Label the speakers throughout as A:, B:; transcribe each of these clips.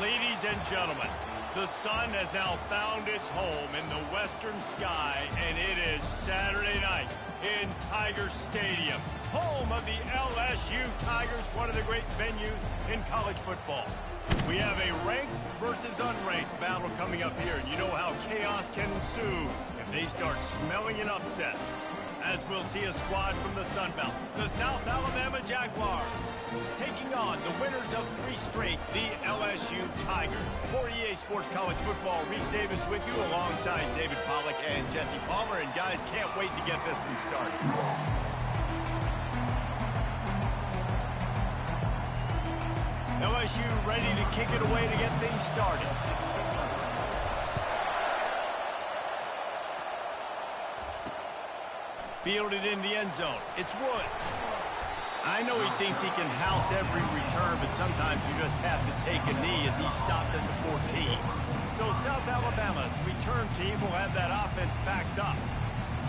A: Ladies and gentlemen, the sun has now found its home in the western sky, and it is Saturday night in Tiger Stadium, home of the LSU Tigers, one of the great venues in college football. We have a ranked versus unranked battle coming up here, and you know how chaos can ensue if they start smelling an upset. As we'll see a squad from the Sun Belt, the South Alabama Jaguars, taking on the winners of 3 straight, the LSU Tigers. For EA Sports College Football, Reese Davis with you alongside David Pollack and Jesse Palmer. And guys, can't wait to get this one started. LSU ready to kick it away to get things started. Fielded in the end zone. It's Woods. I know he thinks he can house every return, but sometimes you just have to take a knee as he stopped at the 14. So South Alabama's return team will have that offense backed up.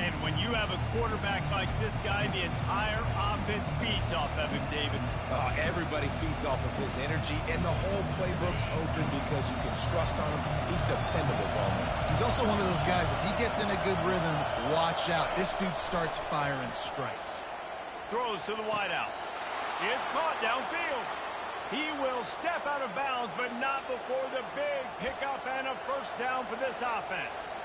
A: And when you have a quarterback like this guy, the entire offense feeds off of him, David.
B: Everybody feeds off of his energy, and the whole playbook's open because you can trust on him. He's dependable, Bowman.
C: He's also one of those guys, if he gets in a good rhythm, watch out. This dude starts firing strikes.
A: Throws to the wideout. It's caught downfield. He will step out of bounds, but not before the big pickup and a first down for this offense.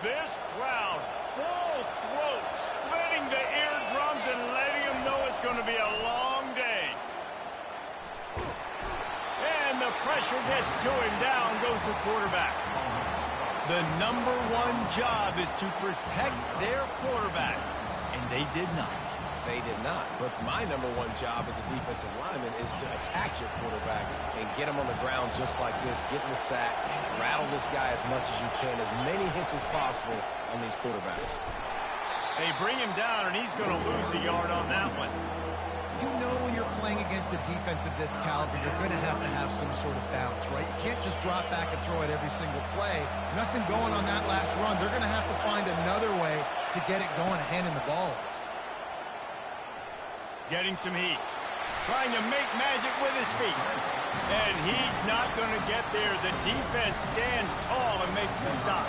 A: This crowd, full throat, splitting the eardrums and letting them know it's going to be a long day. And the pressure gets to him. Down goes the quarterback. The #1 job is to protect their quarterback, and they did not.
B: They did not. But my #1 job as a defensive lineman is to attack your quarterback and get him on the ground just like this, get in the sack, rattle this guy as much as you can, as many hits as possible on these quarterbacks.
A: They bring him down, and he's going to lose a yard on that one.
C: You know when you're playing against a defense of this caliber, you're going to have some sort of balance, right? You can't just drop back and throw it every single play. Nothing going on that last run. They're going to have to find another way to get it going, handing the ball.
A: Getting some heat. Trying to make magic with his feet. And he's not going to get there. The defense stands tall and makes the stop.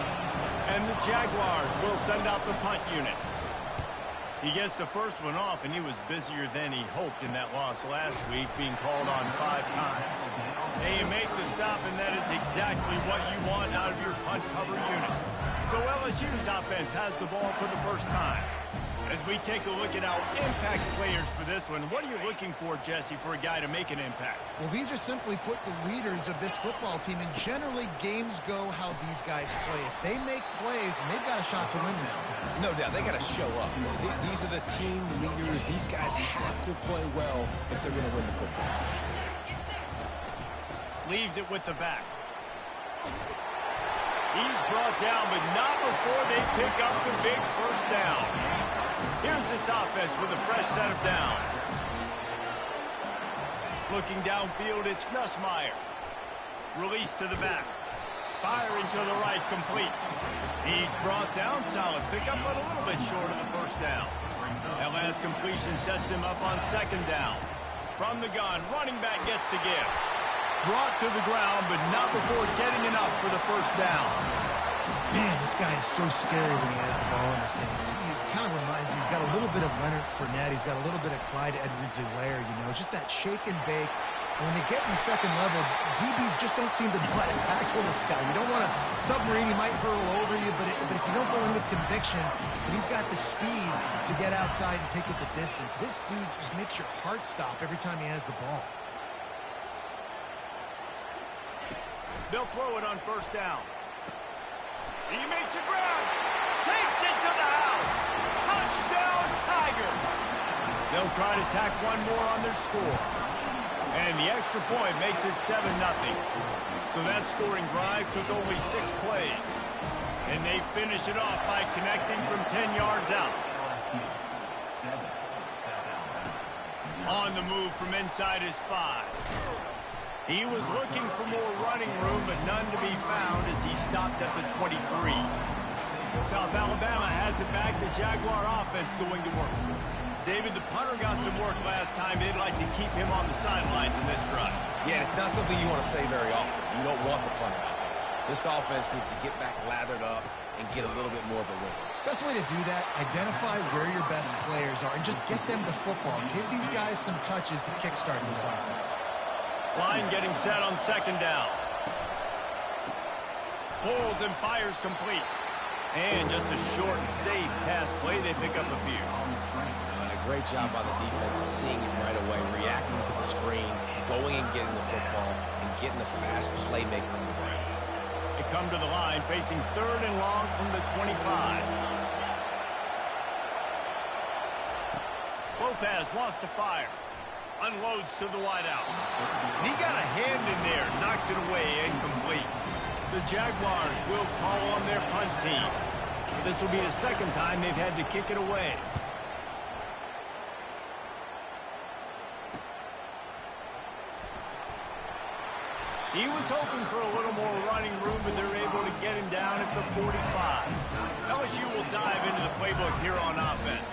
A: And the Jaguars will send out the punt unit. He gets the first one off, and he was busier than he hoped in that loss last week, being called on 5 times. They make the stop, and that is exactly what you want out of your punt cover unit. So LSU's offense has the ball for the first time. As we take a look at our impact players for this one, what are you looking for, Jesse, for a guy to make an impact?
C: Well, these are simply put the leaders of this football team, and generally games go how these guys play. If they make plays, then they've got a shot to win this one.
B: No doubt, they got to show up. These are the team leaders. These guys have to play well if they're going to win the football game.
A: Leaves it with the back. He's brought down, but not before they pick up the big first down. Here's this offense with a fresh set of downs. Looking downfield, it's Nussmeier. Release to the back. Firing to the right, complete. He's brought down, solid pickup, but a little bit short of the first down. LS completion sets him up on 2nd down. From the gun, running back gets to give. Brought to the ground, but not before getting enough for the first down.
C: Man, this guy is so scary when he has the ball in his hands. He kind of reminds me, he's got a little bit of Leonard Fournette. He's got a little bit of Clyde Edwards-Helaire, you know, just that shake and bake. And when they get in the second level, DBs just don't seem to know how to tackle this guy. You don't want to submarine, he might hurl over you, but if you don't go in with conviction, and he's got the speed to get outside and take it the distance. This dude just makes your heart stop every time he has the ball.
A: They'll throw it on first down. He makes a grab. Takes it to the house. Touchdown, Tigers. They'll try to tack one more on their score. And the extra point makes it 7-0. So that scoring drive took only 6 plays. And they finish it off by connecting from 10 yards out. On the move from inside his 5. He was looking for more running room, but none to be found as he stopped at the 23. South Alabama has it back. The Jaguar offense going to work. David, the punter got some work last time. They'd like to keep him on the sidelines in this drive.
B: Yeah, it's not something you want to say very often. You don't want the punter out there. This offense needs to get back lathered up and get a little bit more of a win.
C: Best way to do that, identify where your best players are and just get them the football. Give these guys some touches to kickstart this offense.
A: Line getting set on second down. Pulls and fires complete. And just a short and safe pass play. They pick up a few.
B: And a great job by the defense seeing it right away, reacting to the screen, going and getting the football, and getting the fast playmaker on the ground.
A: They come to the line facing 3rd and long from the 25. Lopez wants to fire. Unloads to the wideout. And he got a hand in there. Knocks it away. Incomplete. The Jaguars will call on their punt team. This will be the second time they've had to kick it away. He was hoping for a little more running room, but they're able to get him down at the 45. LSU will dive into the playbook here on offense.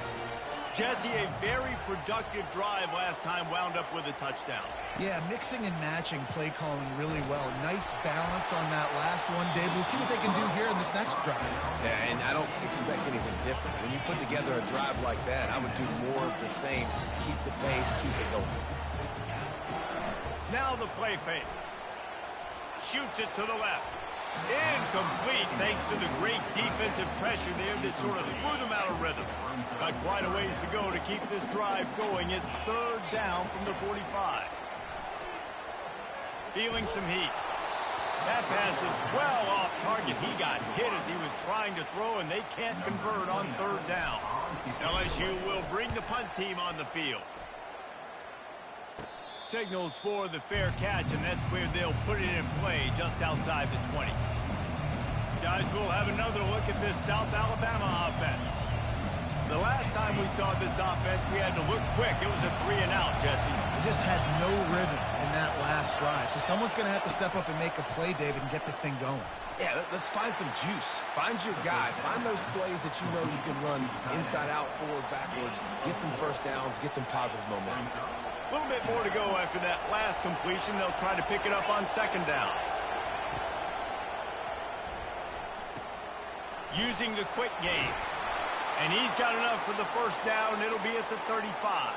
A: Jesse, a very productive drive last time, wound up with a touchdown.
C: Yeah, mixing and matching play calling really well. Nice balance on that last one, Dave. We'll see what they can do here in this next drive.
B: Yeah, and I don't expect anything different. When you put together a drive like that, I would do more of the same. Keep the pace, keep it going.
A: Now the play fake. Shoots it to the left. Incomplete thanks to the great defensive pressure there that sort of threw them out of rhythm. Got quite a ways to go to keep this drive going. It's 3rd down from the 45. Feeling some heat. That pass is well off target. He got hit as he was trying to throw, and they can't convert on 3rd down. LSU will bring the punt team on the field. Signals for the fair catch, and that's where they'll put it in play just outside the 20. Guys, we'll have another look at this South Alabama offense. The last time we saw this offense, we had to look quick. It was a 3-and-out, Jesse.
C: They just had no rhythm in that last drive. So someone's going to have to step up and make a play, David, and get this thing going.
B: Yeah, let's find some juice. Find your guy. Find those plays that you know you can run inside out, forward, backwards. Get some first downs. Get some positive momentum.
A: A little bit more to go after that last completion. They'll try to pick it up on 2nd down. Using the quick game. And he's got enough for the 1st down. It'll be at the 35.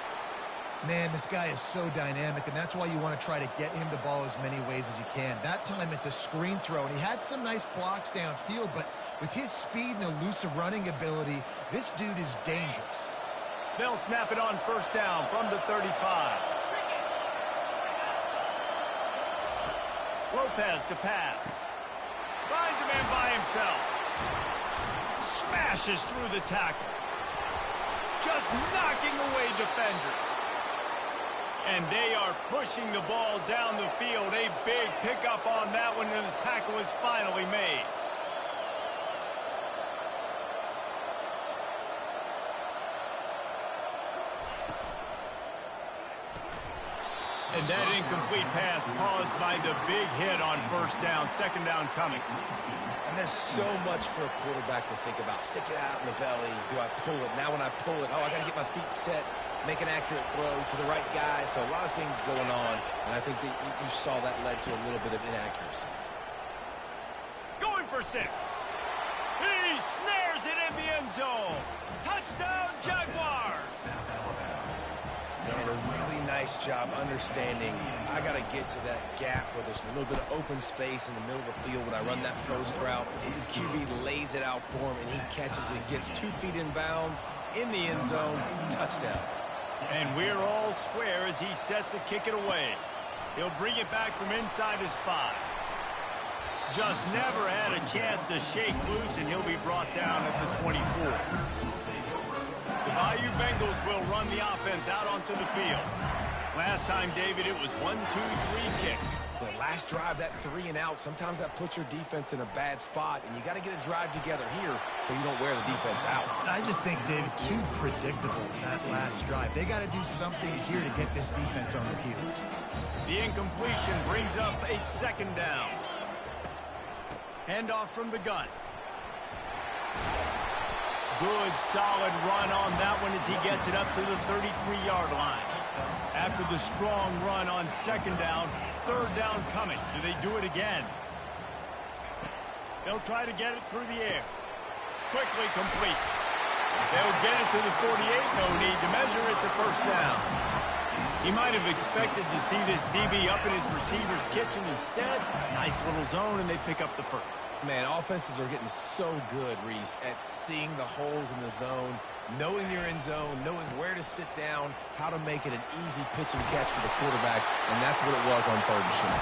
C: Man, this guy is so dynamic, and that's why you want to try to get him the ball as many ways as you can. That time it's a screen throw, and he had some nice blocks downfield, but with his speed and elusive running ability, this dude is dangerous.
A: They'll snap it on 1st down from the 35. Lopez to pass. Finds a man by himself. Smashes through the tackle. Just knocking away defenders. And they are pushing the ball down the field. A big pickup on that one, and the tackle is finally made. And that incomplete pass caused by the big hit on 1st down. 2nd down coming.
B: And there's so much for a quarterback to think about. Stick it out in the belly. Do I pull it? Now when I pull it, I got to get my feet set, make an accurate throw to the right guy. So a lot of things going on. And I think that you saw that led to a little bit of inaccuracy.
A: Going for 6. He snares it in the end zone. Touchdown, Jaguars.
B: And a really nice job understanding I got to get to that gap where there's a little bit of open space in the middle of the field when I run that post route. QB lays it out for him, and he catches it, gets 2 feet in bounds, in the end zone, touchdown.
A: And we're all square as he's set to kick it away. He'll bring it back from inside his 5. Just never had a chance to shake loose, and he'll be brought down at the 24. The Bayou Bengals will run the offense out onto the field. Last time, David, it was 1-2-3 kick.
B: The last drive, that 3-and-out, sometimes that puts your defense in a bad spot, and you got to get a drive together here so you don't wear the defense out.
C: I just think, David, too predictable that last drive. They got to do something here to get this defense on their heels.
A: The incompletion brings up a 2nd down. Handoff from the gun. Good, solid run on that one as he gets it up to the 33-yard line. After the strong run on second down, third down coming. Do they do it again? They'll try to get it through the air. Quickly complete. They'll get it to the 48. No need to measure. It's a first down. He might have expected to see this DB up in his receiver's kitchen. Instead, nice little zone, and they pick up the first.
B: Man, offenses are getting so good, Reese, at seeing the holes in the zone, knowing you're in zone, knowing where to sit down, how to make it an easy pitch and catch for the quarterback, and that's what it was on third and short.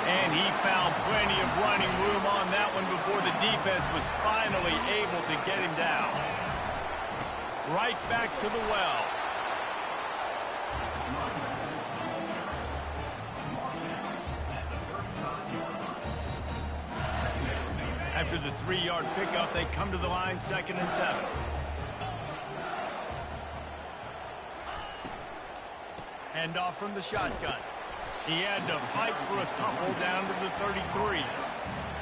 A: And he found plenty of running room on that one before the defense was finally able to get him down. Right back to the well. After the 3-yard pickup, they come to the line, 2nd and 7. Hand off from the shotgun. He had to fight for a couple down to the 33.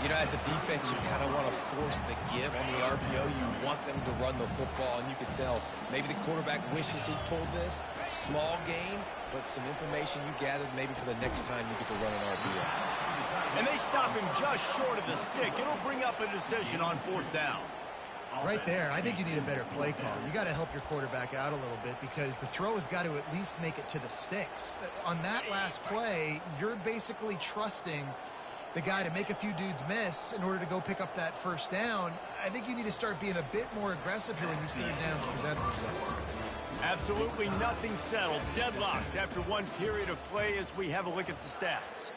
B: You know, as a defense, you kind of want to force the give on the RPO. You want them to run the football, and you can tell maybe the quarterback wishes he pulled this. Small gain, but some information you gathered maybe for the next time you get to run an RPO.
A: And they stop him just short of the stick. It'll bring up a decision on 4th down.
C: Right there, I think you need a better play call. You got to help your quarterback out a little bit because the throw has got to at least make it to the sticks. On that last play, you're basically trusting the guy to make a few dudes miss in order to go pick up that first down. I think you need to start being a bit more aggressive here when these third downs present themselves.
A: Absolutely nothing settled. Deadlocked after one period of play as we have a look at the stats.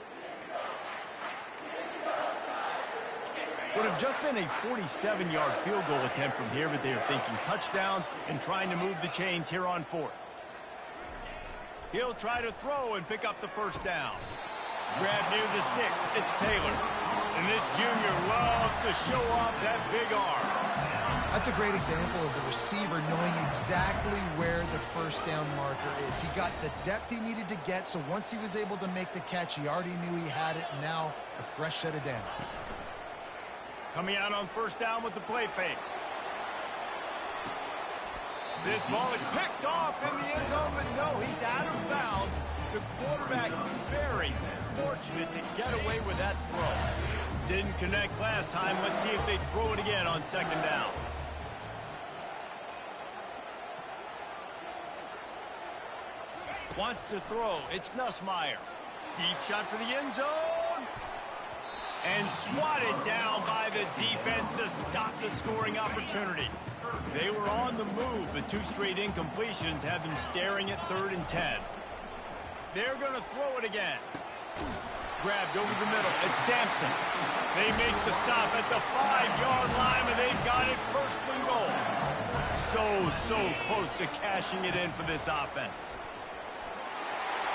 A: Would have just been a 47-yard field goal attempt from here, but they are thinking touchdowns and trying to move the chains here on 4th. He'll try to throw and pick up the first down. Grab near the sticks. It's Taylor. And this junior loves to show off that big arm.
C: That's a great example of the receiver knowing exactly where the first down marker is. He got the depth he needed to get, so once he was able to make the catch, he already knew he had it, and now a fresh set of downs.
A: Coming out on first down with the play fake. This ball is picked off in the end zone, but no, he's out of bounds. The quarterback very fortunate to get away with that throw. Didn't connect last time. Let's see if they throw it again on 2nd down. Wants to throw. It's Nussmeier. Deep shot for the end zone. And swatted down by the defense to stop the scoring opportunity. They were on the move, but 2 straight incompletions have them staring at 3rd and 10. They're going to throw it again. Grabbed over the middle. It's Sampson. They make the stop at the 5-yard line, and they've got it 1st and goal. So close to cashing it in for this offense.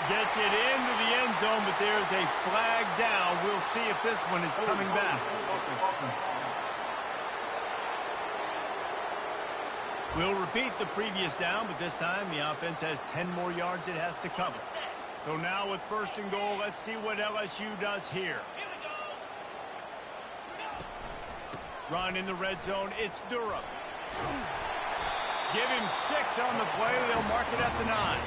A: Gets it into the end zone, but there's a flag down. We'll see if this one is coming back. We'll repeat the previous down, but this time the offense has 10 more yards it has to cover. So now with 1st and goal, let's see what LSU does here. Run in the red zone. It's Durham. Give him 6 on the play. They'll mark it at the 9.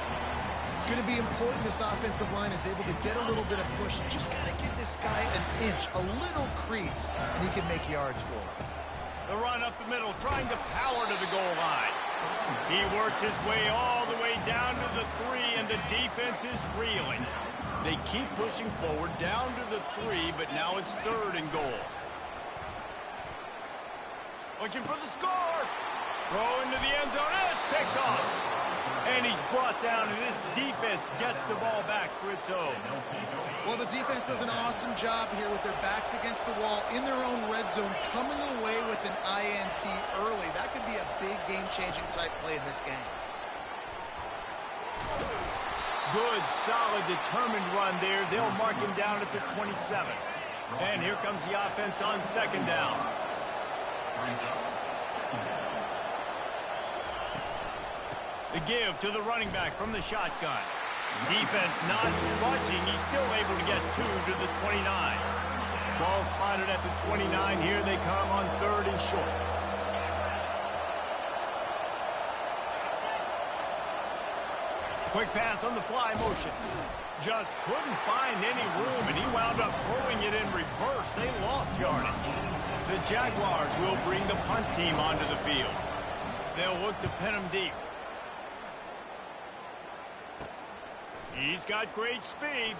C: It's going to be important this offensive line is able to get a little bit of push. Just got to give this guy an inch, a little crease, and he can make yards for him.
A: The run up the middle, trying to power to the goal line. He works his way all the way down to the 3, and the defense is reeling. They keep pushing forward down to the 3, but now it's 3rd and goal. Looking for the score. Throw into the end zone. It's picked off. And he's brought down, and this defense gets the ball back for its own.
C: Well, the defense does an awesome job here with their backs against the wall in their own red zone, coming away with an INT early. That could be a big game-changing type play in this game.
A: Good, solid, determined run there. They'll mark him down at the 27. And here comes the offense on 2nd down. The give to the running back from the shotgun. Defense not budging. He's still able to get 2 to the 29. Ball spotted at the 29. Here they come on 3rd and short. Quick pass on the fly motion. Just couldn't find any room, and he wound up throwing it in reverse. They lost yardage. The Jaguars will bring the punt team onto the field. They'll look to pin him deep. He's got great speed.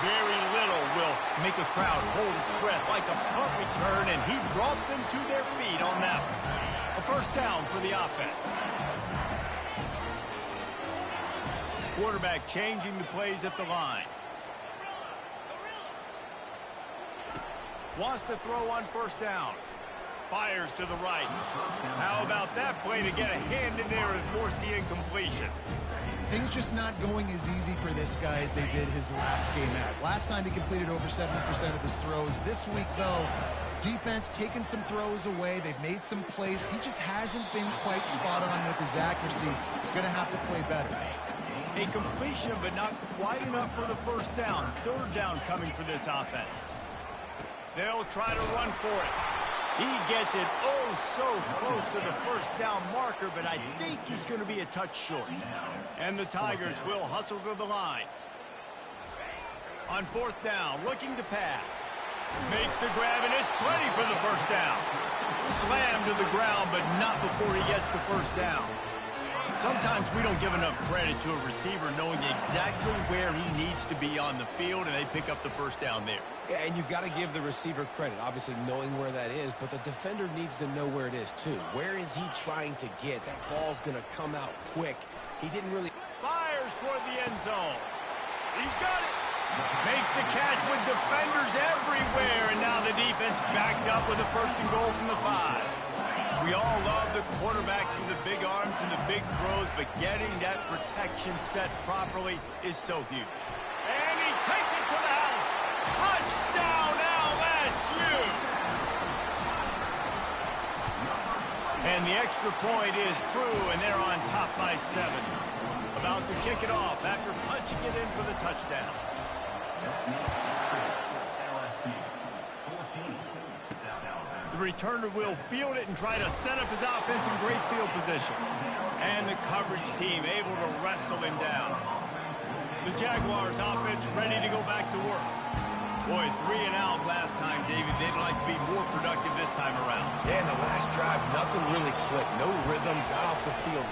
A: Very little will make a crowd hold its breath like a punt return, and he brought them to their feet on that one. A first down for the offense. Quarterback changing the plays at the line. Wants to throw on first down. Fires to the right. How about that play to get a hand in there and force the incompletion?
C: Things just not going as easy for this guy as they did his last game out. Last time he completed over 70% of his throws. This week, though, defense taking some throws away. They've made some plays. He just hasn't been quite spot on with his accuracy. He's going to have to play better.
A: A completion, but not quite enough for the first down. Third down coming for this offense. They'll try to run for it. He gets it oh so close to the first down marker, but I think he's going to be a touch short. And the Tigers will hustle to the line. On fourth down, looking to pass. Makes the grab, and it's plenty for the first down. Slammed to the ground, but not before he gets the first down. Sometimes we don't give enough credit to a receiver knowing exactly where he needs to be on the field, and they pick up the first down there.
B: Yeah, and you got to give the receiver credit, obviously knowing where that is, but the defender needs to know where it is too. Where is he trying to get? That ball's going to come out quick. He didn't really...
A: Fires toward the end zone. He's got it. Makes the catch with defenders everywhere, and now the defense backed up with a first and goal from the 5. We all love the quarterbacks with the big arms and the big throws, but getting that protection set properly is so huge. And he takes it to the house. Touchdown, LSU! And the extra point is true, and they're on top by 7. About to kick it off after punching it in for the touchdown. The returner will field it and try to set up his offense in great field position. And the coverage team able to wrestle him down. The Jaguars offense ready to go back to work. Boy, 3 and out last time, David. They'd like to be more productive this time around.
B: Yeah, in the last drive, nothing really clicked. No rhythm, got off the field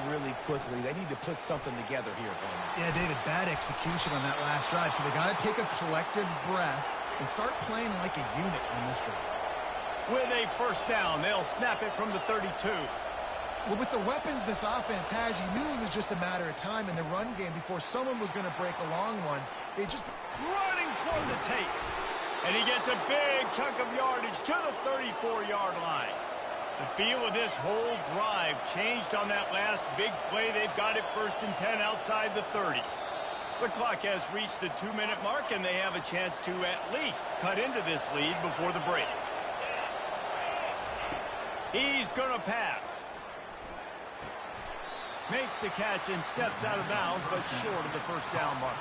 B: really quickly. They need to put something together here, Bowman.
C: Yeah, David, bad execution on that last drive, so they got to take a collective breath and start playing like a unit on this one.
A: With a first down, they'll snap it from the 32.
C: Well, with the weapons this offense has, you knew it was just a matter of time in the run game before someone was going to break a long one. They just
A: running toward the tape. And he gets a big chunk of yardage to the 34-yard line. The feel of this whole drive changed on that last big play. They've got it first and 10 outside the 30. The clock has reached the 2-minute mark, and they have a chance to at least cut into this lead before the break. He's going to pass. Makes the catch and steps out of bounds, but short of the first down mark.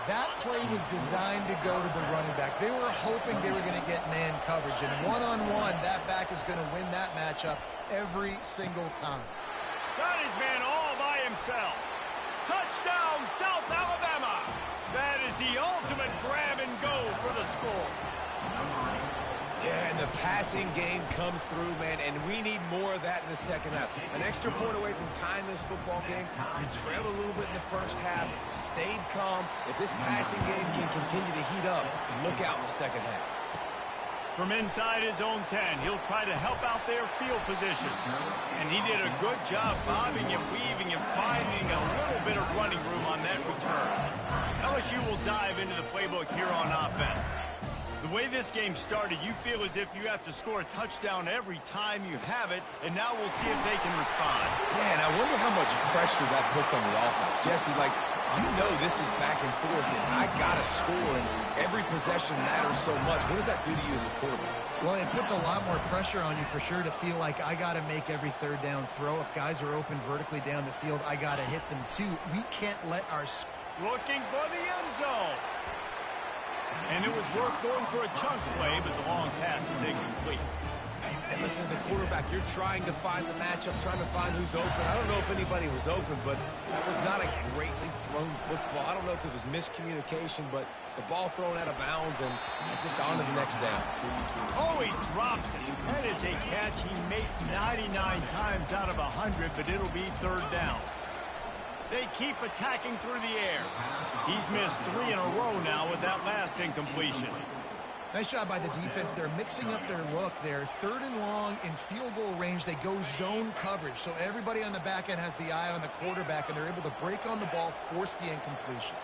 C: That play was designed to go to the running back. They were hoping they were going to get man coverage, and one-on-one, that back is going to win that matchup every single time.
A: Got his man all by himself. Touchdown, South Alabama. That is the ultimate grab and go for the score.
B: Yeah, and the passing game comes through, man, and we need more of that in the second half. An extra point away from tying this football game. You trailed a little bit in the first half, stayed calm. If this passing game can continue to heat up, look out in the second half.
A: From inside his own 10, he'll try to help out their field position. And he did a good job bobbing and weaving and finding a little bit of running room on that return. LSU will dive into the playbook here on offense. The way this game started, you feel as if you have to score a touchdown every time you have it, and now we'll see if they can respond.
B: Yeah, and I wonder how much pressure that puts on the offense. Jesse, like, you know this is back and forth, and I got to score, and every possession matters so much. What does that do to you as a quarterback?
C: Well, it puts a lot more pressure on you for sure to feel like I got to make every third down throw. If guys are open vertically down the field, I got to hit them too. We can't let our...
A: Looking for the end zone. And it was worth going for a chunk play, but the long pass is incomplete.
B: And Listen, as a quarterback, you're trying to find the matchup, trying to find who's open. I don't know if anybody was open, but that was not a greatly thrown football. I don't know if it was miscommunication, but the ball thrown out of bounds and just on to the next down.
A: Oh, he drops it. That is a catch he makes 99 times out of 100, but it'll be third down. They keep attacking through the air. He's missed 3 in a row now with that last incompletion.
C: Nice job by the defense. They're mixing up their look there. Third and long in field goal range. They go zone coverage. So everybody on the back end has the eye on the quarterback, and they're able to break on the ball, force the incompletion.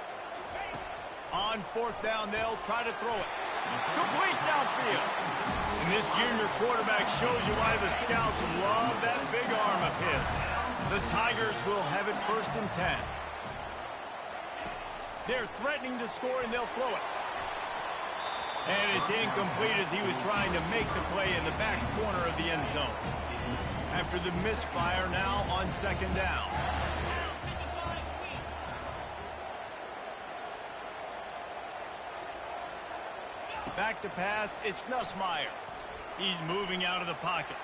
A: On fourth down, they'll try to throw it. Complete downfield. And this junior quarterback shows you why the scouts love that big arm of his. The Tigers will have it 1st and 10. They're threatening to score, and they'll throw it. And it's incomplete as he was trying to make the play in the back corner of the end zone. After the misfire, now on 2nd down. Back to pass, it's Nussmeier. He's moving out of the pocket.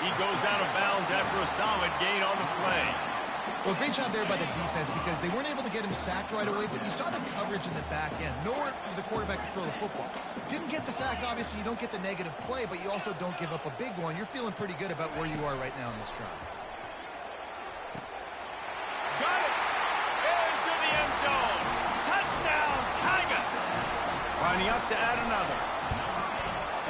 A: He goes out of bounds after a solid gain on the play.
C: Well, great job there by the defense because they weren't able to get him sacked right away, but you saw the coverage in the back end. Nowhere for the quarterback to throw the football. Didn't get the sack, obviously. You don't get the negative play, but you also don't give up a big one. You're feeling pretty good about where you are right now in this drive.
A: Got it! Into the end zone! Touchdown, Tigers! Lining up to add another.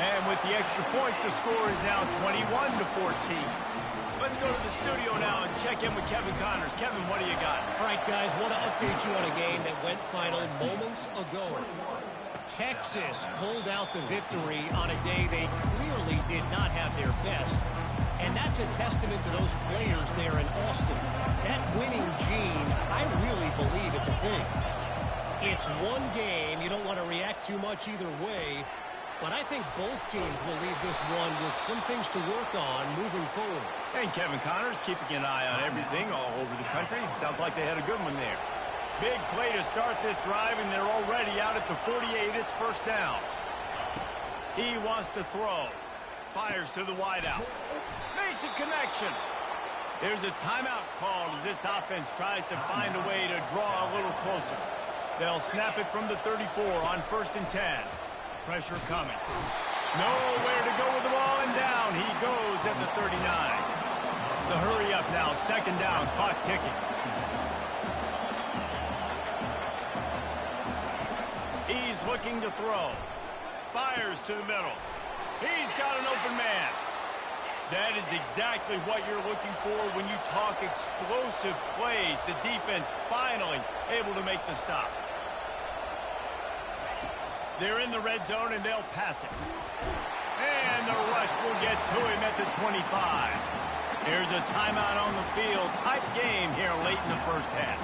A: And with the extra point, the score is now 21-14. Let's go to the studio now and check in with Kevin Connors. Kevin, what do you got?
D: All right, guys, want to update you on a game that went final moments ago. Texas pulled out the victory on a day they clearly did not have their best. And that's a testament to those players there in Austin. That winning gene, I really believe it's a thing. It's one game. You don't want to react too much either way. But I think both teams will leave this one with some things to work on moving forward.
A: And Kevin Connors keeping an eye on everything all over the country. Sounds like they had a good one there. Big play to start this drive, and they're already out at the 48. It's 1st down. He wants to throw. Fires to the wideout. Makes a connection. There's a timeout called as this offense tries to find a way to draw a little closer. They'll snap it from the 34 on 1st and 10. Pressure coming. Nowhere to go with the ball, and down he goes at the 39. The hurry up now, 2nd down, clock ticking. He's looking to throw. Fires to the middle. He's got an open man. That is exactly what you're looking for when you talk explosive plays. The defense finally able to make the stop. They're in the red zone, and they'll pass it. And the rush will get to him at the 25. There's a timeout on the field. Tight game here late in the 1st half.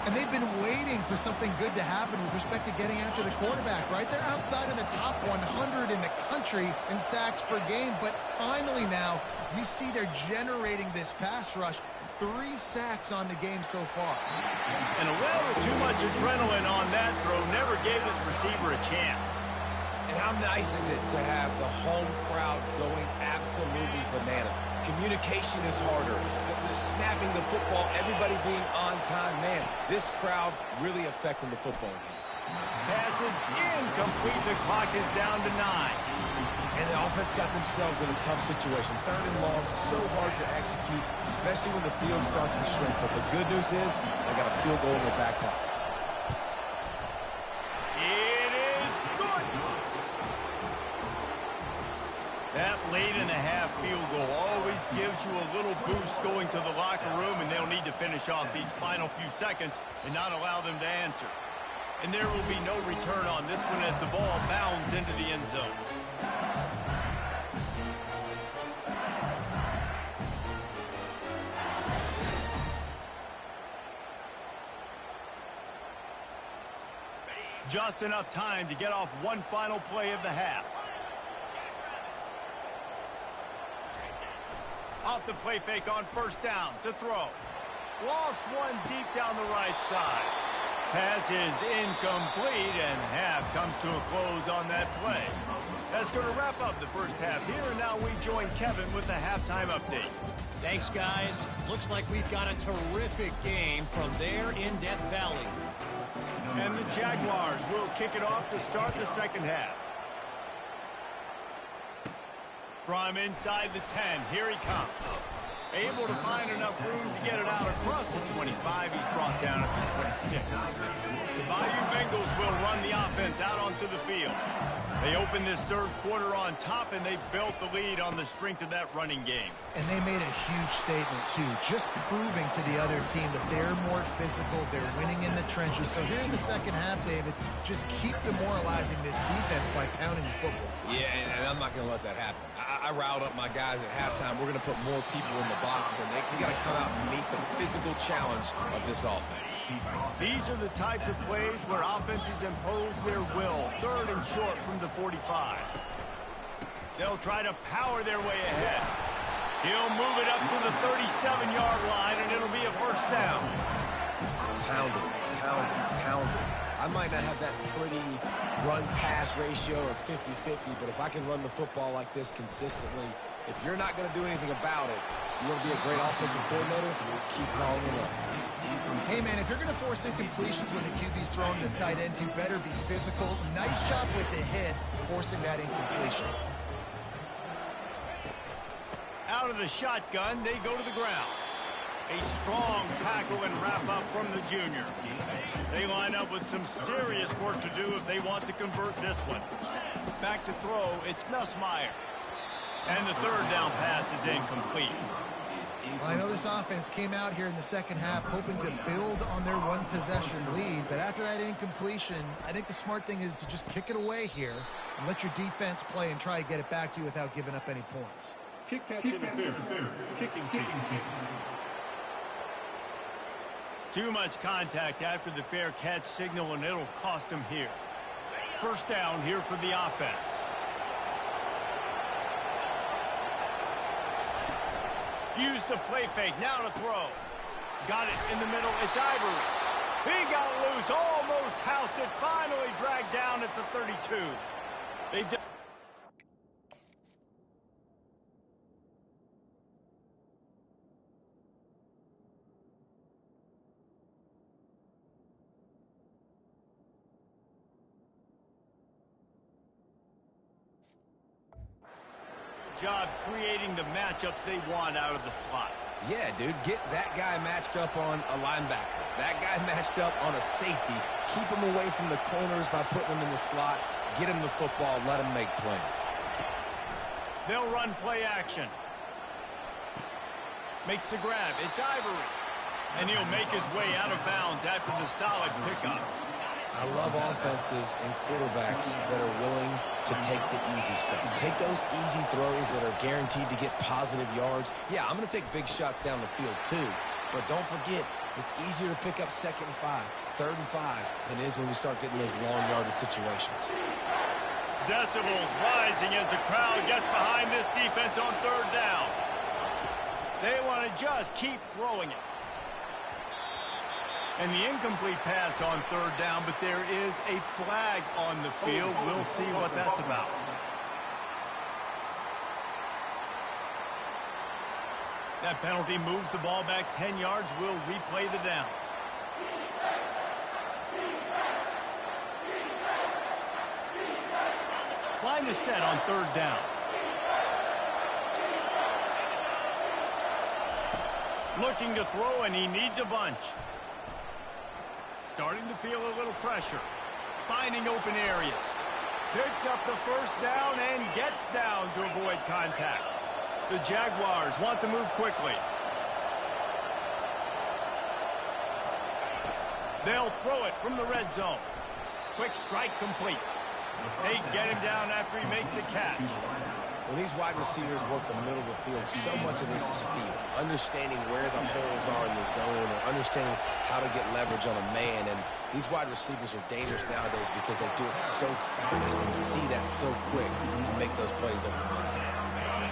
C: And they've been waiting for something good to happen with respect to getting after the quarterback, right? They're outside of the top 100 in the country in sacks per game, but finally now you see they're generating this pass rush. 3 sacks on the game so far.
A: And a little too much adrenaline on that throw never gave this receiver a chance.
B: And how nice is it to have the home crowd going absolutely bananas? Communication is harder. The snapping the football, everybody being on time. Man, this crowd really affecting the football game.
A: Pass is incomplete. The clock is down to 9.
B: And the offense got themselves in a tough situation. 3rd and long, so hard to execute, especially when the field starts to shrink. But the good news is they got a field goal in their back pocket.
A: It is good. That late in the half field goal always gives you a little boost going to the locker room, and they'll need to finish off these final few seconds and not allow them to answer. And there will be no return on this one as the ball bounds into the end zone. Just enough time to get off one final play of the half. Off the play fake on 1st down to throw. Lost one deep down the right side. Pass is incomplete, and half comes to a close on that play. That's going to wrap up the first half here, and now we join Kevin with the halftime update.
D: Thanks, guys. Looks like we've got a terrific game from there in Death Valley.
A: And the Jaguars will kick it off to start the second half. From inside the 10, here he comes. Able to find enough room to get it out across the 25. He's brought down at the 26. The Bayou Bengals will run the offense out onto the field. They open this third quarter on top, and they've built the lead on the strength of that running game.
C: And they made a huge statement, too, just proving to the other team that they're more physical, they're winning in the trenches. So here in the second half, David, just keep demoralizing this defense by pounding the football.
B: Yeah, and I'm not going to let that happen. I riled up my guys at halftime. We're going to put more people in the box, and we got to come out and meet the physical challenge of this offense.
A: These are the types of plays where offenses impose their will. Third and short from the 45. They'll try to power their way ahead. He'll move it up to the 37-yard line, and it'll be a first down.
B: Pound it, pound it, pound it. I might not have that pretty run-pass ratio of 50-50, but if I can run the football like this consistently, if you're not going to do anything about it, you want to be a great offensive coordinator, keep calling it up.
C: Hey, man, if you're going to force incompletions when the QB's throwing the tight end, you better be physical. Nice job with the hit, forcing that incompletion.
A: Out of the shotgun, they go to the ground. A strong tackle and wrap up from the junior. They line up with some serious work to do if they want to convert this one. Back to throw, it's Nussmeier. And the third down pass is incomplete.
C: Well, I know this offense came out here in the second half hoping to build on their one-possession lead, but after that incompletion, I think the smart thing is to just kick it away here and let your defense play and try to get it back to you without giving up any points.
E: Kick catch interference. Kicking team.
A: Too much contact after the fair catch signal, and it'll cost them here. First down here for the offense. Use the play fake, now to throw. Got it in the middle, it's Ivory. He got loose, almost housed it, finally dragged down at the 32. They've done. Job creating the matchups they want out of the slot.
B: Yeah, dude, get that guy matched up on a linebacker. That guy matched up on a safety. Keep him away from the corners by putting him in the slot. Get him the football, let him make plays.
A: They'll run play action. Makes the grab, it's Ivory. And he'll make his way out of bounds after the solid pickup.
B: I love offenses and quarterbacks that are willing to take the easy stuff. Take those easy throws that are guaranteed to get positive yards. Yeah, I'm going to take big shots down the field too. But don't forget, it's easier to pick up 2nd and 5, 3rd and 5 than it is when we start getting those long yardage situations.
A: Decibels rising as the crowd gets behind this defense on third down. They want to just keep throwing it. And the incomplete pass on third down, but there is a flag on the field. We'll see what that's about. That penalty moves the ball back 10 yards. We'll replay the down. Line is set on third down. Looking to throw, and he needs a bunch. Starting to feel a little pressure. Finding open areas. Picks up the first down and gets down to avoid contact. The Jaguars want to move quickly. They'll throw it from the red zone. Quick strike complete. They get him down after he makes the catch.
B: When these wide receivers work the middle of the field, so much of this is feel. Understanding where the holes are in the zone or understanding how to get leverage on a man. And these wide receivers are dangerous nowadays because they do it so fast and see that so quick and make those plays over the middle.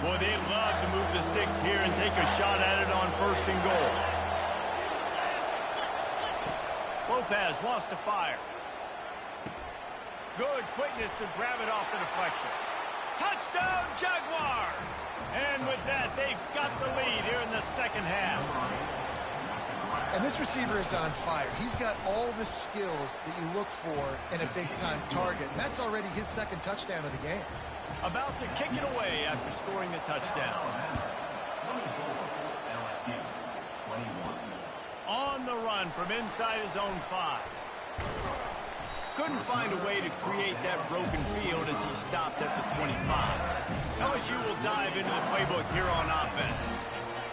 A: Boy, they love to move the sticks here and take a shot at it on 1st and goal. Lopez wants to fire. Good quickness to grab it off the deflection. Touchdown, Jaguars! And with that, they've got the lead here in the second half.
C: And this receiver is on fire. He's got all the skills that you look for in a big-time target. And that's already his second touchdown of the game.
A: About to kick it away after scoring the touchdown. On the run from inside his own 5. Couldn't find a way to create that broken field as he stopped at the 25. LSU will dive into the playbook here on offense.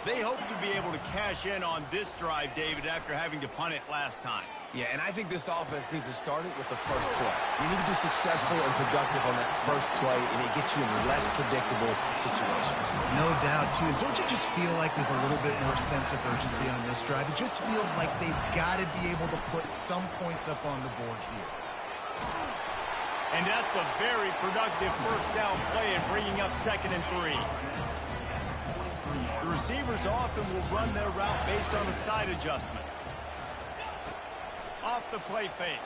A: They hope to be able to cash in on this drive, David, after having to punt it last time.
B: Yeah, and I think this offense needs to start it with the first play. You need to be successful and productive on that first play, and it gets you in less predictable situations.
C: No doubt, too. Don't you just feel like there's a little bit more sense of urgency on this drive? It just feels like they've got to be able to put some points up on the board here.
A: And that's a very productive first down play and bringing up 2nd and 3. The receivers often will run their route based on a side adjustment. Off the play fake.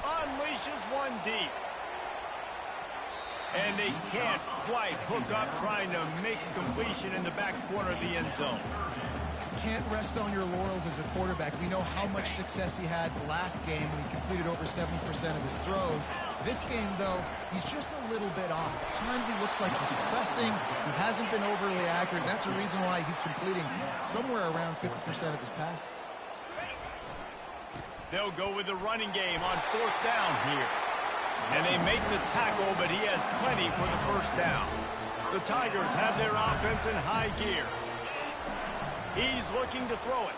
A: Unleashes one deep. And they can't quite hook up trying to make a completion in the back corner of the end zone.
C: Can't rest on your laurels as a quarterback. We know how much success he had last game when he completed over 70% of his throws. This game, though, he's just a little bit off. At times he looks like he's pressing. He hasn't been overly accurate. That's the reason why he's completing somewhere around 50% of his passes.
A: They'll go with the running game on 4th down here. And they make the tackle, but he has plenty for the first down. The Tigers have their offense in high gear. He's looking to throw it.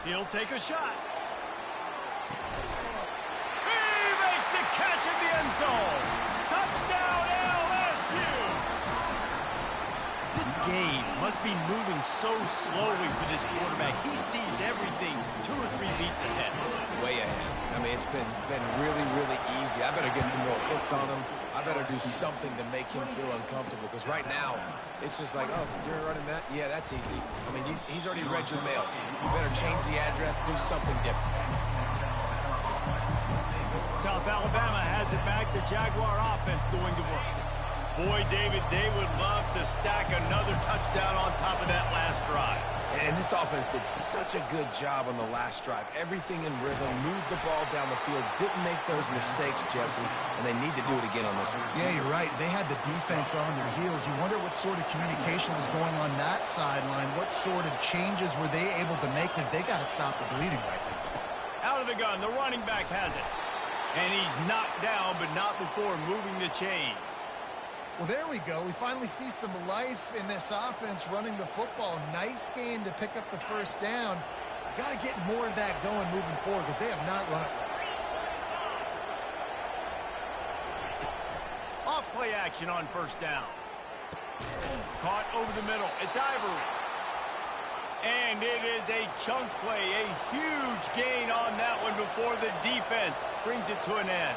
A: He'll take a shot. He makes the catch in the end zone. Touchdown, LSU! This game must be moving so slowly for this quarterback. He sees everything 2 or 3 beats ahead.
B: Way ahead. I mean, it's been really, really easy. I better get some more hits on him. I better do something to make him feel uncomfortable. Because right now, it's just like, oh, you're running that? Yeah, that's easy. I mean, he's already read your mail. You better change the address, do something different.
A: South Alabama has it back. The Jaguar offense going to work. Boy, David, they would love to stack another touchdown on top of that last drive.
B: And this offense did such a good job on the last drive. Everything in rhythm, moved the ball down the field, didn't make those mistakes, Jesse, and they need to do it again on this one.
C: Yeah, you're right. They had the defense on their heels. You wonder what sort of communication was going on that sideline. What sort of changes were they able to make, because they got to stop the bleeding right now.
A: Out of the gun, the running back has it. And he's knocked down, but not before moving the chains.
C: Well, there we go. We finally see some life in this offense running the football. Nice game to pick up the first down. Got to get more of that going moving forward, because they have not run it well.
A: Off play action on first down. Caught over the middle. It's Ivory. And it is a chunk play, a huge gain on that one before the defense brings it to an end.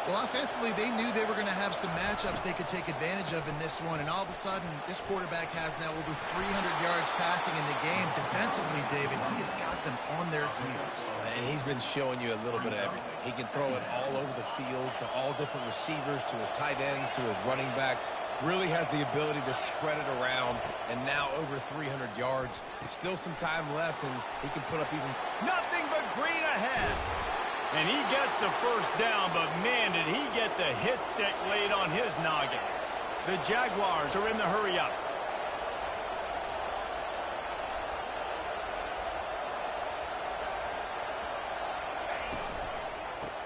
C: Well, offensively, they knew they were going to have some matchups they could take advantage of in this one, and all of a sudden, this quarterback has now over 300 yards passing in the game. Defensively, David, he has got them on their heels.
B: And he's been showing you a little bit of everything. He can throw it all over the field to all different receivers, to his tight ends, to his running backs. Really has the ability to spread it around, and now over 300 yards. Still some time left, and he can put up even...
A: Nothing but green ahead. And he gets the first down, but man, did he get the hit stick laid on his noggin. The Jaguars are in the hurry-up.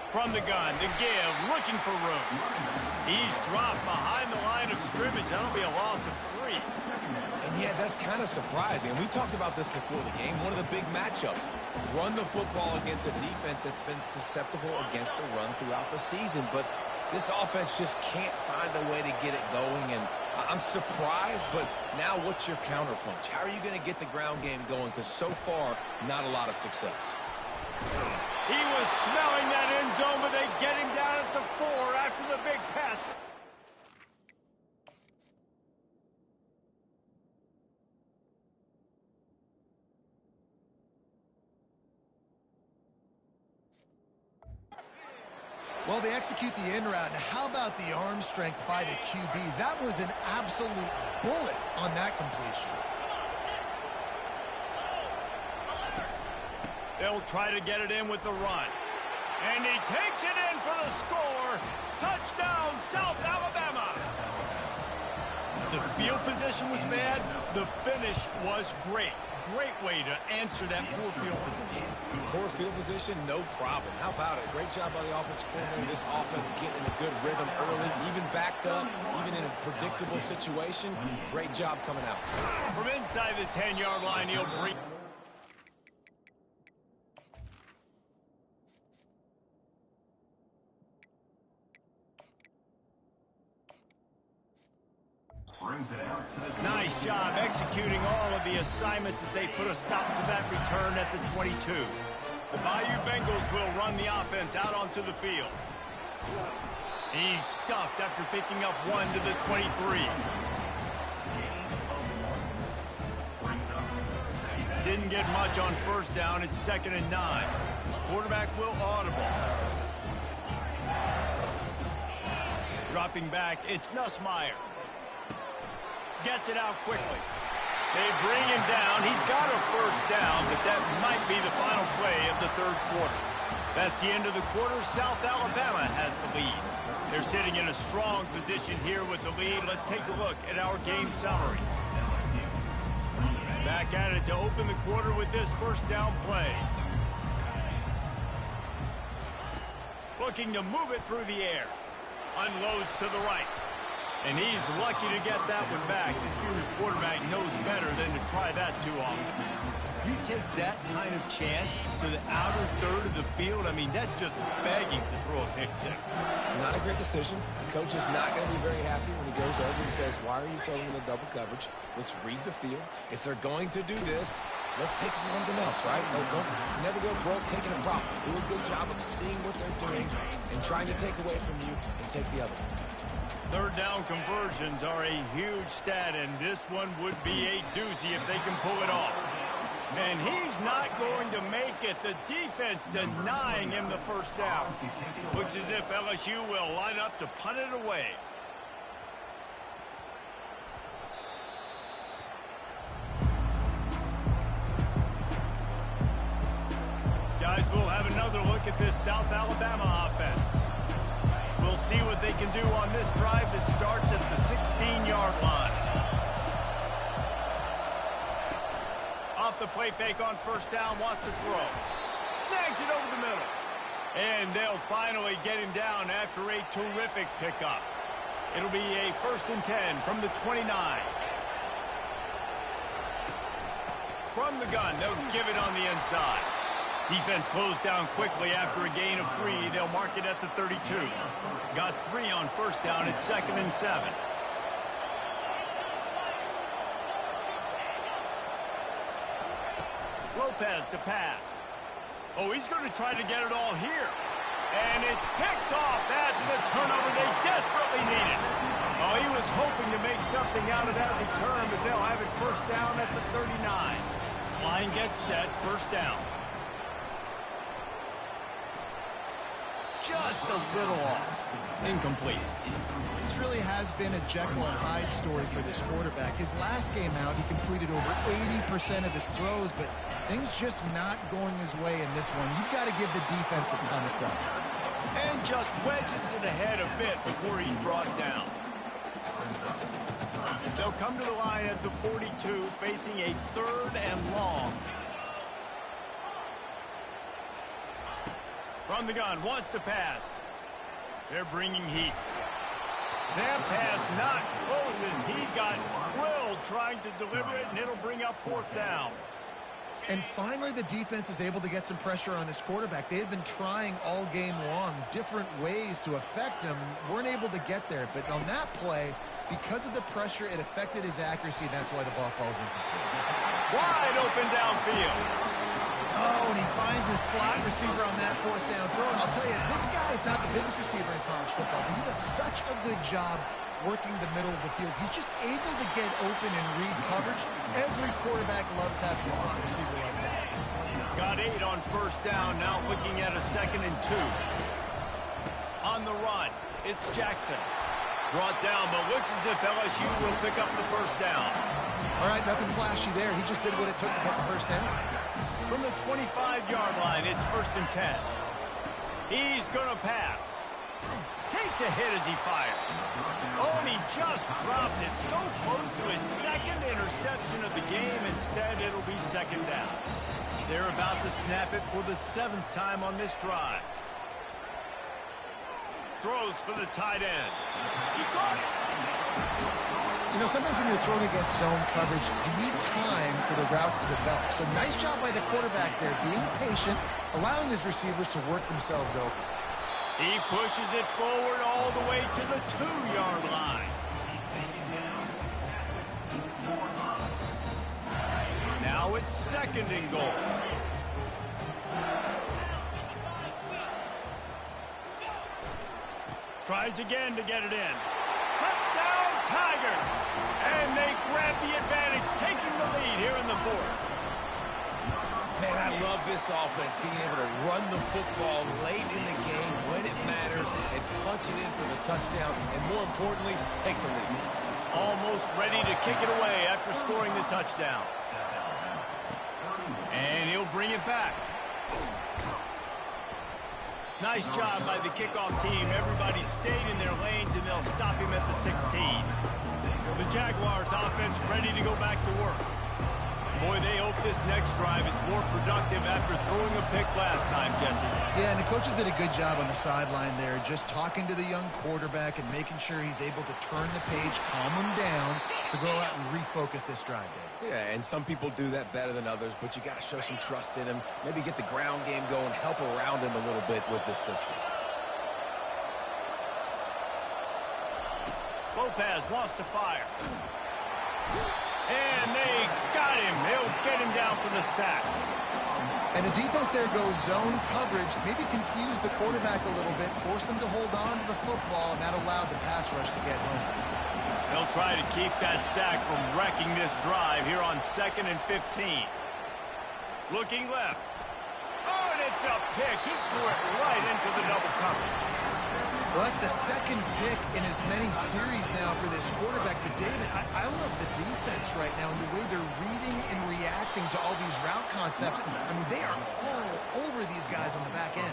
A: From the gun, to give, looking for room. He's dropped behind the line of scrimmage. That'll be a loss of 3.
B: And yeah, that's kind of surprising. And we talked about this before the game. One of the big matchups. Run the football against a defense that's been susceptible against the run throughout the season. But this offense just can't find a way to get it going. And I'm surprised, but now what's your counterpunch? How are you going to get the ground game going? Because so far, not a lot of success.
A: He was smelling that end zone, but they get him down at the 4 after the big pass.
C: Well, they execute the in route. Now, how about the arm strength by the QB? That was an absolute bullet on that completion.
A: They'll try to get it in with the run. And he takes it in for the score. Touchdown, South Alabama. The field position was bad. The finish was great. Great way to answer that poor field position.
B: Poor field position, no problem. How about it? Great job by the offensive coordinator. This offense getting in a good rhythm early, even backed up, even in a predictable situation. Great job coming out.
A: From inside the 10-yard line, he'll bring... Nice job executing all of the assignments as they put a stop to that return at the 22. The Bayou Bengals will run the offense out onto the field. He's stuffed after picking up one to the 23. Didn't get much on first down. It's 2nd and 9. Quarterback will audible. Dropping back, it's Nussmeier. Gets it out quickly. They bring him down. He's got a first down, but that might be the final play of the third quarter. That's the end of the quarter. South Alabama has the lead. They're sitting in a strong position here with the lead. Let's take a look at our game summary. Back at it to open the quarter with this first down play. Looking to move it through the air. Unloads to the right. And he's lucky to get that one back. This junior quarterback knows better than to try that too often. You take that kind of chance to the outer third of the field, I mean, that's just begging to throw a pick six.
B: Not a great decision. The coach is not going to be very happy when he goes over and says, why are you throwing in the double coverage? Let's read the field. If they're going to do this, let's take something else, right? Don't never go broke taking a profit. Do a good job of seeing what they're doing and trying to take away from you and take the other one.
A: Third down conversions are a huge stat, and this one would be a doozy if they can pull it off. And he's not going to make it. The defense denying him the first down. Looks as if LSU will line up to punt it away. Guys, we'll have another look at this South Alabama offense. We'll see what they can do on this drive that starts at the 16-yard line. Off the play fake on first down, wants to throw. Snags it over the middle. And they'll finally get him down after a terrific pickup. It'll be a 1st and 10 from the 29. From the gun, they'll give it on the inside. Defense closed down quickly after a gain of 3. They'll mark it at the 32. Got 3 on first down at 2nd and 7. Lopez to pass. Oh, he's going to try to get it all here. And it's picked off. That's the turnover they desperately needed. Oh, he was hoping to make something out of that return, but they'll have it first down at the 39. Line gets set, first down. Just a little off. Incomplete.
C: This really has been a Jekyll and Hyde story for this quarterback. His last game out, he completed over 80% of his throws, but things just not going his way in this one. You've got to give the defense a ton of credit.
A: And just wedges it ahead a bit before he's brought down. They'll come to the line at the 42, facing a 3rd and long. From the gun, wants to pass. They're bringing heat. That pass not close as he got drilled trying to deliver it, and it'll bring up 4th down.
C: And finally, the defense is able to get some pressure on this quarterback. They had been trying all game long different ways to affect him. Weren't able to get there. But on that play, because of the pressure, it affected his accuracy. That's why the ball falls incomplete.
A: Wide open downfield.
C: Oh, and he finds his slot receiver on that 4th down throw. And I'll tell you, this guy is not the biggest receiver in college football, but he does such a good job working the middle of the field. He's just able to get open and read coverage. Every quarterback loves having a slot receiver like that.
A: Got 8 on first down, now looking at a 2nd and 2. On the run, it's Jackson. Brought down, but looks as if LSU will pick up the first down.
C: All right, nothing flashy there. He just did what it took to get the first down.
A: From the 25-yard line, it's 1st and 10. He's going to pass. Takes a hit as he fires. Oh, and he just dropped it so close to his second interception of the game. Instead, it'll be 2nd down. They're about to snap it for the 7th time on this drive. Throws for the tight end. He caught it.
C: You know, sometimes when you're throwing against zone coverage, you need time for the routes to develop. So nice job by the quarterback there, being patient, allowing his receivers to work themselves open.
A: He pushes it forward all the way to the 2-yard line. Now it's 2nd and goal. Tries again to get it in. Touchdown, Tigers! And they grab the advantage, taking the lead here in the 4th.
B: Man, I love this offense, being able to run the football late in the game when it matters and punch it in for the touchdown, and more importantly, take the lead.
A: Almost ready to kick it away after scoring the touchdown. And he'll bring it back. Nice job by the kickoff team. Everybody stayed in their lanes, and they'll stop him at the 16. The Jaguars offense ready to go back to work. Boy, they hope this next drive is more productive after throwing a pick last time, Jesse.
C: Yeah, and the coaches did a good job on the sideline there, just talking to the young quarterback and making sure he's able to turn the page, calm him down, to go out and refocus this drive.
B: Yeah, and some people do that better than others, but you got to show some trust in him, maybe get the ground game going, help around him a little bit with this system.
A: Lopez wants to fire. And they got him. They'll get him down for the sack.
C: And the defense there goes zone coverage, maybe confused the quarterback a little bit, forced him to hold on to the football, and that allowed the pass rush to get home.
A: They'll try to keep that sack from wrecking this drive here on 2nd and 15. Looking left. Oh, and it's a pick. He threw it right into the double coverage.
C: Well, that's the 2nd pick in as many series now for this quarterback. But, David, I love the defense right now and the way they're reading and reacting to all these route concepts. I mean, they are all over these guys on the back end.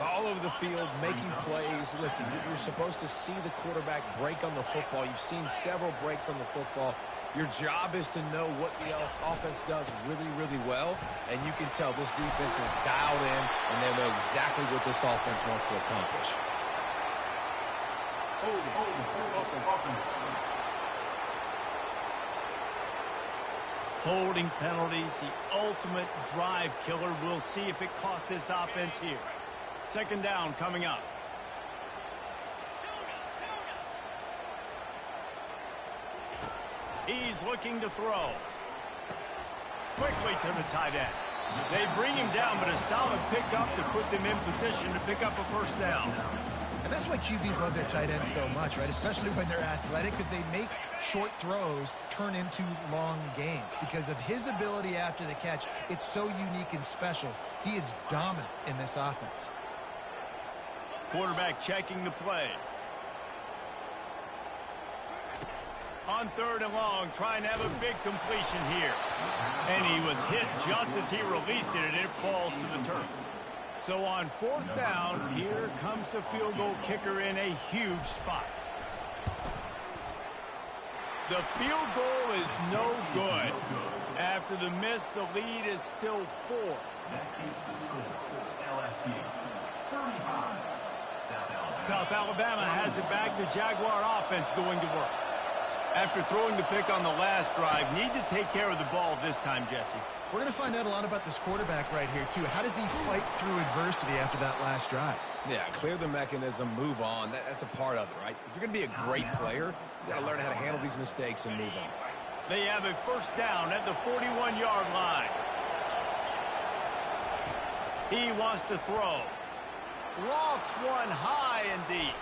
B: All over the field, making plays. Listen, you're supposed to see the quarterback break on the football. You've seen several breaks on the football. Your job is to know what the offense does really, really well. And you can tell this defense is dialed in, and they know exactly what this offense wants to accomplish.
A: Holding penalties, the ultimate drive killer. We'll see if it costs this offense here. 2nd down coming up. He's looking to throw. Quickly to the tight end. They bring him down, but a solid pickup to put them in position to pick up a 1st down.
C: And that's why QBs love their tight ends so much, right? Especially when they're athletic, because they make short throws turn into long gains. Because of his ability after the catch, it's so unique and special. He is dominant in this offense.
A: Quarterback checking the play. On 3rd and long, trying to have a big completion here. And he was hit just as he released it, and it falls to the turf. So on 4th down, here comes the field goal kicker in a huge spot. The field goal is no good. After the miss, the lead is still 4. South Alabama has it back. The Jaguar offense going to work. After throwing the pick on the last drive, need to take care of the ball this time, Jesse.
C: We're going to find out a lot about this quarterback right here, too. How does he fight through adversity after that last drive?
B: Yeah, clear the mechanism, move on. That's a part of it, right? If you're going to be a great player, you got to learn how to handle these mistakes and move on.
A: They have a 1st down at the 41-yard line. He wants to throw. Lofts one high and deep.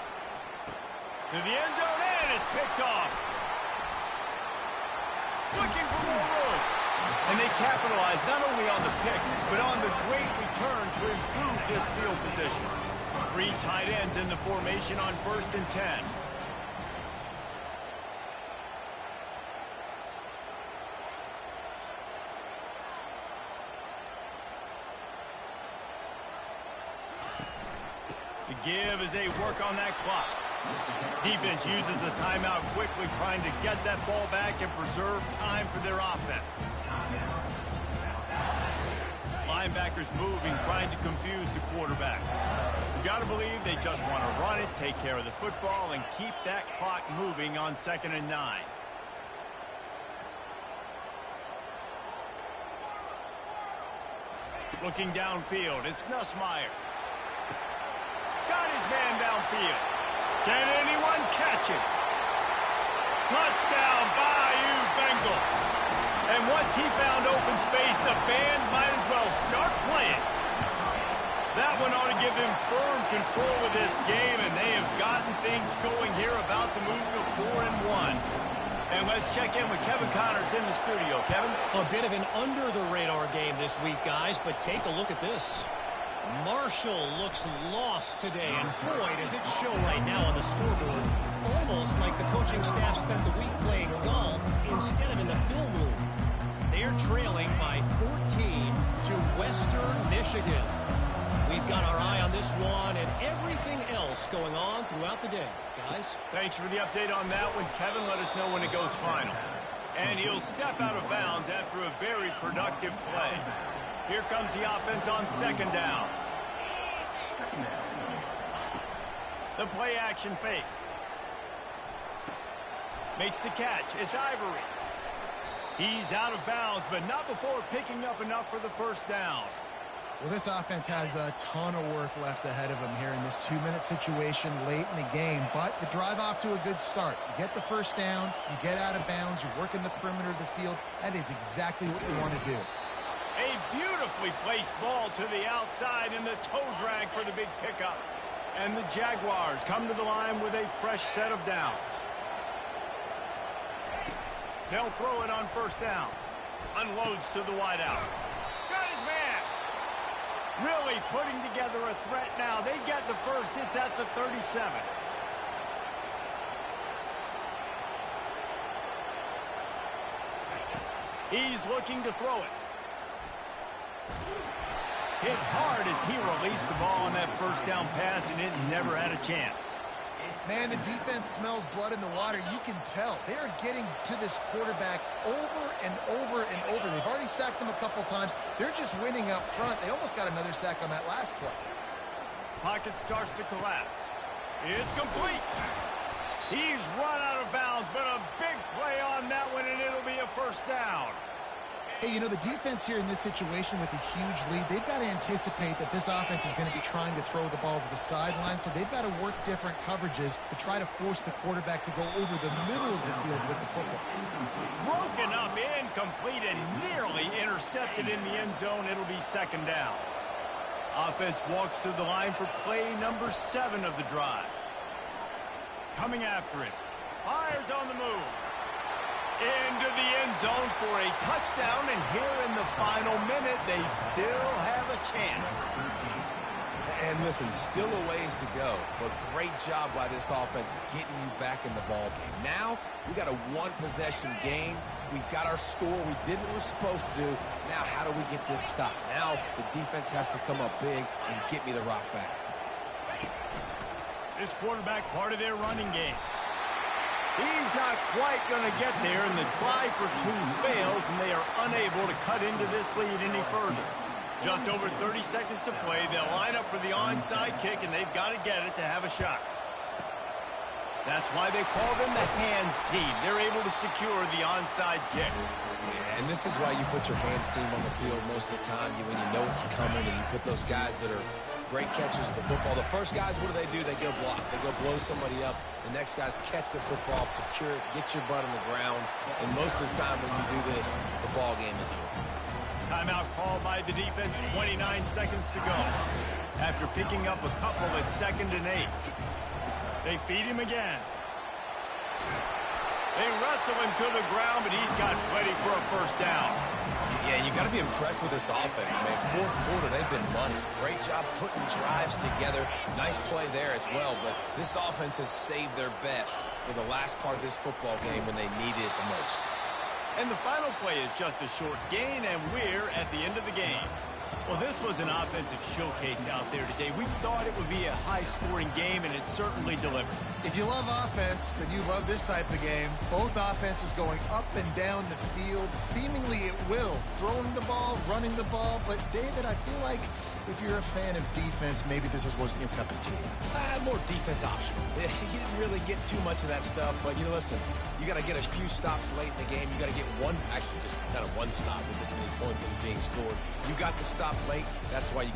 A: To the end zone, and it's picked off. Looking for more room. And they capitalize not only on the pick, but on the great return to improve this field position. Three tight ends in the formation on 1st and 10. The give as they work on that clock. Defense uses a timeout quickly, trying to get that ball back and preserve time for their offense. Linebackers moving, trying to confuse the quarterback. You got to believe they just want to run it, take care of the football, and keep that clock moving on 2nd and 9. Looking downfield, it's Nussmeier. Got his man downfield. Can anyone catch it? Touchdown, Bayou Bengals. And once he found open space, the band might as well start playing. That one ought to give them firm control of this game, and they have gotten things going here, about to move to 4-1. And let's check in with Kevin Connors in the studio. Kevin?
D: A bit of an under-the-radar game this week, guys, but take a look at this. Marshall looks lost today, and boy, does it show right now on the scoreboard. Almost like the coaching staff spent the week playing golf instead of in the film room. They're trailing by 14 to Western Michigan. We've got our eye on this one and everything else going on throughout the day. Guys?
A: Thanks for the update on that one, Kevin. Let us know when it goes final. And he'll step out of bounds after a very productive play. Here comes the offense on 2nd down. The play action fake. Makes the catch. It's Ivory. He's out of bounds, but not before picking up enough for the 1st down.
C: Well, this offense has a ton of work left ahead of them here in this 2-minute situation late in the game, but the drive off to a good start. You get the 1st down, you get out of bounds, you're working the perimeter of the field. That is exactly what you want to do.
A: A beautifully placed ball to the outside and the toe drag for the big pickup. And the Jaguars come to the line with a fresh set of downs. They'll throw it on 1st down. Unloads to the wideout. Got his man. Really putting together a threat now. They get the 1st. It's at the 37. He's looking to throw it. Hit hard as he released the ball on that 1st down pass, and it never had a chance.
C: Man, the defense smells blood in the water. You can tell. They are getting to this quarterback over and over and over. They've already sacked him a couple times. They're just winning up front. They almost got another sack on that last play.
A: Pocket starts to collapse. It's complete. He's run out of bounds, but a big play on that one, and it'll be a 1st down.
C: Hey, you know, the defense here in this situation with a huge lead, they've got to anticipate that this offense is going to be trying to throw the ball to the sideline, so they've got to work different coverages to try to force the quarterback to go over the middle of the field with the football.
A: Broken up, incomplete, and nearly intercepted in the end zone. It'll be 2nd down. Offense walks to the line for play number 7 of the drive. Coming after it. Fires on the move. Into the end zone for a touchdown, and here in the final minute, they still have a chance.
B: And listen, still a ways to go, but great job by this offense getting you back in the ball game. Now, we got a 1-possession game. We got our score. We did what we're supposed to do. Now, how do we get this stopped? Now, the defense has to come up big and get me the rock back.
A: This quarterback part of their running game. He's not quite going to get there, and the try for 2 fails, and they are unable to cut into this lead any further. Just over 30 seconds to play. They'll line up for the onside kick, and they've got to get it to have a shot. That's why they call them the hands team. They're able to secure the onside kick.
B: Yeah, and this is why you put your hands team on the field most of the time when you know it's coming, and you put those guys that are great catchers of the football. The first guys, what do? They go block. They go blow somebody up. The next guys catch the football, secure it, get your butt on the ground. And most of the time when you do this, the ball game is over.
A: Timeout called by the defense, 29 seconds to go. After picking up a couple at 2nd and 8. They feed him again. They wrestle him to the ground, but he's got plenty for a 1st down.
B: Yeah, you got to be impressed with this offense, man. Fourth quarter, they've been money. Great job putting drives together. Nice play there as well, but this offense has saved their best for the last part of this football game when they needed it the most.
A: And the final play is just a short gain, and we're at the end of the game. Well, this was an offensive showcase out there today. We thought it would be a high-scoring game, and it certainly delivered.
C: If you love offense, then you love this type of game. Both offenses going up and down the field, seemingly at will. Throwing the ball, running the ball. But, David, I feel like if you're a fan of defense, maybe this wasn't your cup of tea.
B: More defense optional. You didn't really get too much of that stuff, but, listen, you got to get a few stops late in the game. You got to get one, actually just kind of one stop with this many points that was being scored. You got to stop late. That's why you